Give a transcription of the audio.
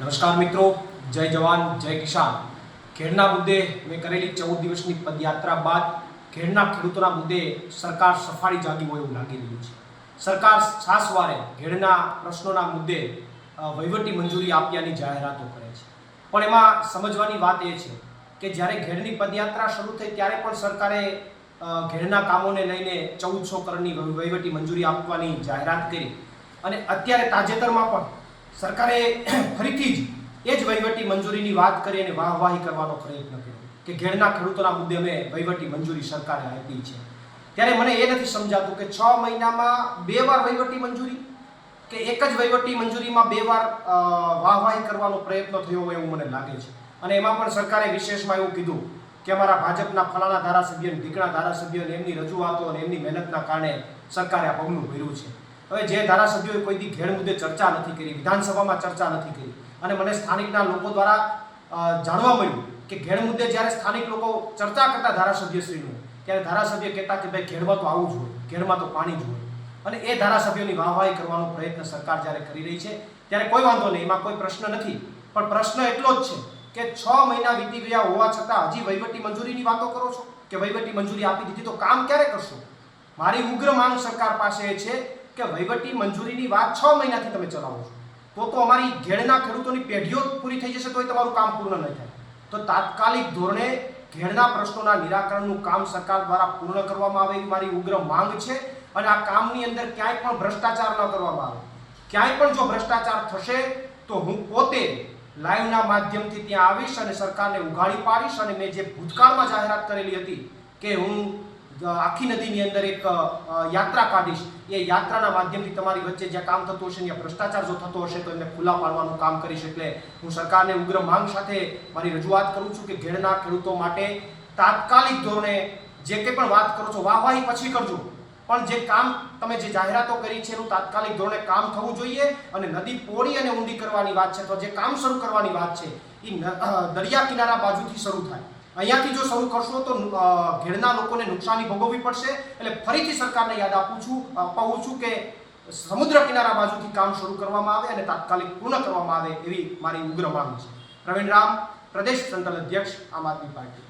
નમસ્કાર મિત્રો, જય જવાન જય કિસાન. ખેડના મુદ્દે મેં કરેલી 14 દિવસની પદયાત્રા બાદ ખેડના ખેડૂતોના મુદ્દે સરકાર સફાળી જાગી હોય એવું લાગી રહ્યું છે. સરકાર છાસવારે ખેડના પ્રશ્નોના મુદ્દે વહીવટી મંજૂરી આપ્યાની જાહેરાતો કરે છે, પણ એમાં સમજવાની વાત એ છે કે જ્યારે ખેડની પદયાત્રા શરૂ થઈ ત્યારે પણ સરકારે ખેડના કામોને લઈને 1400 કરોડની વહીવટી મંજૂરી આપવાની જાહેરાત કરી અને અત્યારે તાજેતરમાં પણ સરકારે ફરીથી જ એ જ વહીવટી મંજૂરીની વાત કરી અને વાહવાહી કરવાનો પ્રયત્ન કર્યો કે ખેડના ખેડૂતોના મુદ્દે અમે વહીવટી મંજૂરી સરકારે આપી છે. ત્યારે મને એ નથી સમજાતું કે 6 મહિનામાં 2 વાર વહીવટી મંજૂરી કે એક જ વહીવટી મંજૂરીમાં 2 વાર વાહવાહી કરવાનો પ્રયત્ન થયો હોય એવું મને લાગે છે. અને એમાં પણ સરકારે વિશેષમાં એવું કીધું કે અમારા ભાજપના ફલાણા ધારાસભ્ય ઢીકણા ધારાસભ્યોને એમની રજૂઆતો અને એમની મહેનતના કારણે સરકારે આ પગલું ભર્યું છે. હવે જે ધારાસભ્યોએ કોઈ દી ખેડ મુદ્દે ચર્ચા નથી કરી, વિધાનસભામાં ચર્ચા નથી કરી, અને મને સ્થાનિકના લોકો દ્વારા જાણવા મળ્યું કે ખેડ મુદ્દે જ્યારે સ્થાનિક લોકો ચર્ચા કરતા ધારાસભ્યશ્રીનું, ત્યારે ધારાસભ્ય કહેતા કે ભાઈ ખેડમાં તો આવું જ હોય, ખેડમાં તો પાણી જ હોય, અને એ ધારાસભ્યોની વાહવાહી કરવાનો પ્રયત્ન સરકાર જ્યારે કરી રહી છે ત્યારે કોઈ વાંધો નહીં, એમાં કોઈ પ્રશ્ન નથી. પણ પ્રશ્ન એટલો જ છે કે 6 મહિના વીતી ગયા હોવા છતાં હજી વહીવટી મંજૂરીની વાતો કરો છો કે વહીવટી મંજૂરી આપી દીધી તો કામ ક્યારે કરશો? મારી ઉગ્ર માંગ સરકાર પાસે છે કે વહીવટી મંજૂરીની વાત 6 મહિનાથી તમે ચલાવો છો તો અમારી ઘેડના ખેડૂતોની પેઢીઓ પૂરી થઈ જશે તોય તમારું કામ પૂર્ણ નહીં થાય. તો તાત્કાલિક ધોરણે ઘેડના પ્રશ્નોના નિરાકરણનું કામ સરકાર દ્વારા પૂર્ણ કરવામાં આવે એવી મારી ઉગ્ર માંગ છે. અને આ કામની અંદર ક્યાંય પણ ભ્રષ્ટાચાર ન કરવામાં આવે. ક્યાંય પણ જો ભ્રષ્ટાચાર થશે તો હું પોતે લાઈવના માધ્યમથી ત્યાં આવીશ અને સરકારને ઉઘાડી પાડીશ. અને મેં જે ભૂતકાળમાં જાહેરાત કરેલી હતી કે હું આખી નદીની અંદર એક યાત્રા કાઢીશ, એ યાત્રાના માધ્યમથી તમારી વચ્ચે જ્યાં કામ થતું હશે ત્યાં ભ્રષ્ટાચાર જો થતો હશે તો એમને ખુલ્લા પાડવાનું કામ કરીશ. એટલે હું સરકારને ઉગ્ર માંગ સાથે મારી રજૂઆત કરું છું કે ખેડના ખેડૂતો માટે તાત્કાલિક ધોરણે જે કંઈ પણ વાત કરો છો વાહવાહી પછી કરજો, પણ જે કામ તમે જે જાહેરાતો કરી છે એનું તાત્કાલિક ધોરણે કામ થવું જોઈએ. અને નદી પહોળી અને ઊંડી કરવાની વાત છે તો જે કામ શરૂ કરવાની વાત છે એ દરિયા કિનારા બાજુથી શરૂ થાય. અહીંયાથી જો શરૂ કરશો તો ખેડના લોકોને નુકસાની ભોગવવી પડશે. એટલે ફરીથી સરકારને યાદ અપાવું છું કે સમુદ્ર કિનારા બાજુથી કામ શરૂ કરવામાં આવે અને તાત્કાલિક પૂર્ણ કરવામાં આવે એવી મારી ઉગ્ર માંગ છે. પ્રવીણ રામ, પ્રદેશ સંગઠન અધ્યક્ષ, આમ આદમી પાર્ટી.